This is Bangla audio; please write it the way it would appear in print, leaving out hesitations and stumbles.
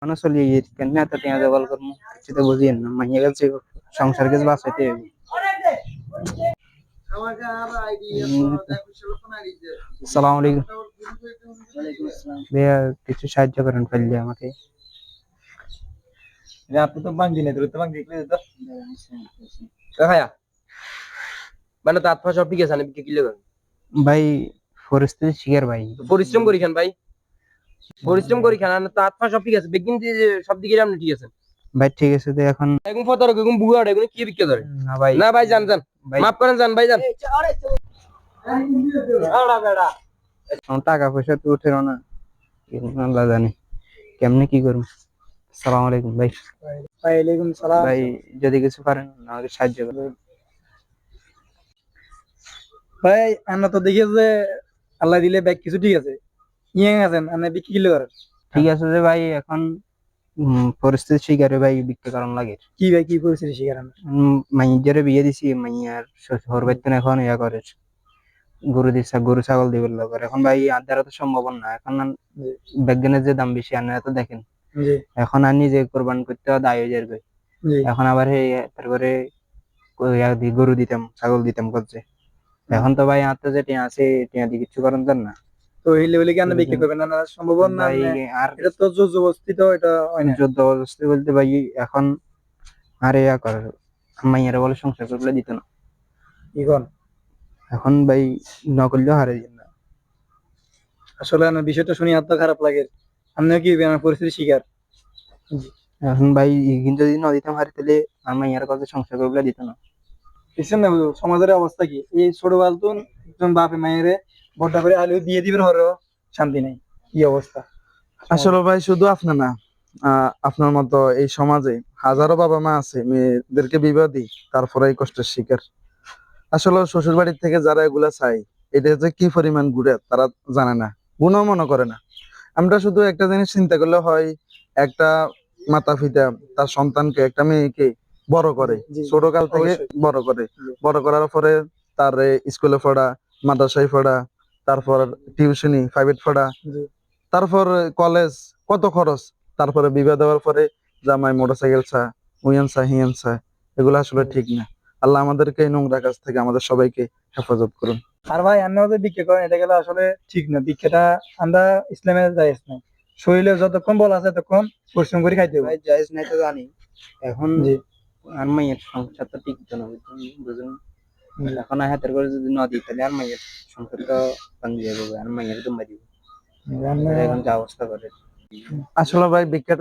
মানে চলি কেন এত টিয়া জবাল করবো কিছু তো বুঝিয়েন না মাইয়া গেছে সংসার কিছু বাঁচাইতে হবে। সালাম আলাইকুম ভাইয়া, কিছু সাহায্য করেন পারলে আমাকে। আপনি তো বাং দিনে তো বাং দেখলে তো খায়া মানে তো আত্মা সব ঠিক আছে আমি কি করেন ভাই পরিস্থিতি শিকার ভাই, পরিশ্রম করি খান ভাই, পরিশ্রম করি খান তো আত্মা সব ঠিক আছে বেগিন সব দিকে আপনি ঠিক আছে ভাই ঠিক আছে তো এখন এখন ফতর এখন বুয়া এখন কি বিক্রি করে না ভাই, না ভাই জান জান ভাই মাফ করেন জান ভাই জান আমার টাকা পয়সা তো উঠে না, আল্লাহ জানে কেমনে কি করবো। সালাম আলাইকুম ভাই। ওয়ালাইকুম সালাম। ভাই যদি কিছু পারেন আমাকে সাহায্য করেন। ভাই আমরা তো দেখি যে আল্লাহ দিলে ব্যাগ কিছু ঠিক আছে, ইয়ে আছেন আপনি বিক্রি কিলো করেন। ঠিক আছে যে ভাই এখন পরিস্থিতি শিকারে ভাই বিক্রি করার লাগে। কি ভাই কি পরিস্থিতি শিকার আমরা? মাইয়ারে বিয়ে দিছি, মাইয়ার শ্বশুর বাড়িতে এখন ইয়া করে গরু দিচ্ছে, গরু ছাগল দিবার লোক এখন ভাই আর দ্বারা তো সম্ভব না। এখন বিজ্ঞানের যে দাম বেশি আনে তো দেখেন, জি এখন আর নিজে কোরবান করতে দায় হয়ে যাবে। জি এখন আবার তারপরে গরু দিতাম ছাগল দিতাম করছে, এখন তো ভাই আর তো যে টিয়া আছে টিয়া দিয়ে কিছু করেন যান না। তো এই লেভেলে কি আপনি বিক্রি করবেন না? না সম্ভব না। ভাই আর এটা তো জোর জবরদস্তি, তো এটা হয় না। যুদ্ধ অবস্থা বলতে ভাই এখন আর ইয়া করে মাইয়ারে বলে সংসার করলে দিত না। এখন এখন ভাই ন করলেও হারে দিন না। আসলে আমার বিষয়টা শুনে এত খারাপ লাগে। আপনিও কি আমার পরিস্থিতি শিকার? এখন ভাই কিন্তু যদি ন দিতাম হারে তাহলে আর মাইয়ার কাছে সংসার করলে দিত না। বুঝছেন না সমাজের অবস্থা কি? এই ছোট বালতুন একজন বাপে মায়েরে বড় করে আলু দিয়ে দিবেন হরেও শান্তি নাই, কি অবস্থা। আসলে ভাই শুধু আপনার না, আপনার মতো এই সমাজে হাজারো বাবা মা আছে মেয়েদেরকে বিবাহ দিই তারপরে এই কষ্টের শিকার। আসলে শ্বশুর বাড়ির থেকে যারা এগুলা চাই এটা যে কি পরিমাণ ঘুরে তারা জানে না, গুণও মনে করে না। আমরা শুধু একটা জিনিস চিন্তা করলে হয়, একটা মাতা পিতা তার সন্তানকে একটা মেয়েকে বড় করে, জি, ছোট কাল থেকে অবশ্যই। বড় করে, জি। বড় করার পরে তার স্কুলে পড়া, মাদ্রাসায় পড়া, তারপর টিউশনি প্রাইভেট পড়া, জি তারপর কলেজ, কত খরচ, তারপরে বিবাহ দেওয়ার পরে জামাই মোটরসাইকেল চা, উইয়ান চা হিয়ান চা, এগুলো আসলে ঠিক না। আল্লাহ আমাদেরকে এই নোংরা কাজ থেকে আমাদের সবাইকে হেফাজত করুন। আর ভাই আমরা যে ভিক্ষা করেন এটা গেলে আসলে ঠিক না। ভিক্ষাটা আমরা ইসলামের জায়েজ নাই। শরীরে যতক্ষণ বল আছে ততক্ষণ পরিশ্রম করে খাইতে হবে। ভাই জায়েজ নাই তো জানি, এখন জি আর মাইয়ের সংসার তো টিকতো না বুঝুন। এখন হাতের করে যদি ন দিই তাহলে আর মাইয়ের সংসার তো ভাঙিয়ে যাবে, আর মাইয়ের দুম্বা দিব। এখন যা অবস্থা করে আসলে ভাই ভিক্ষাটা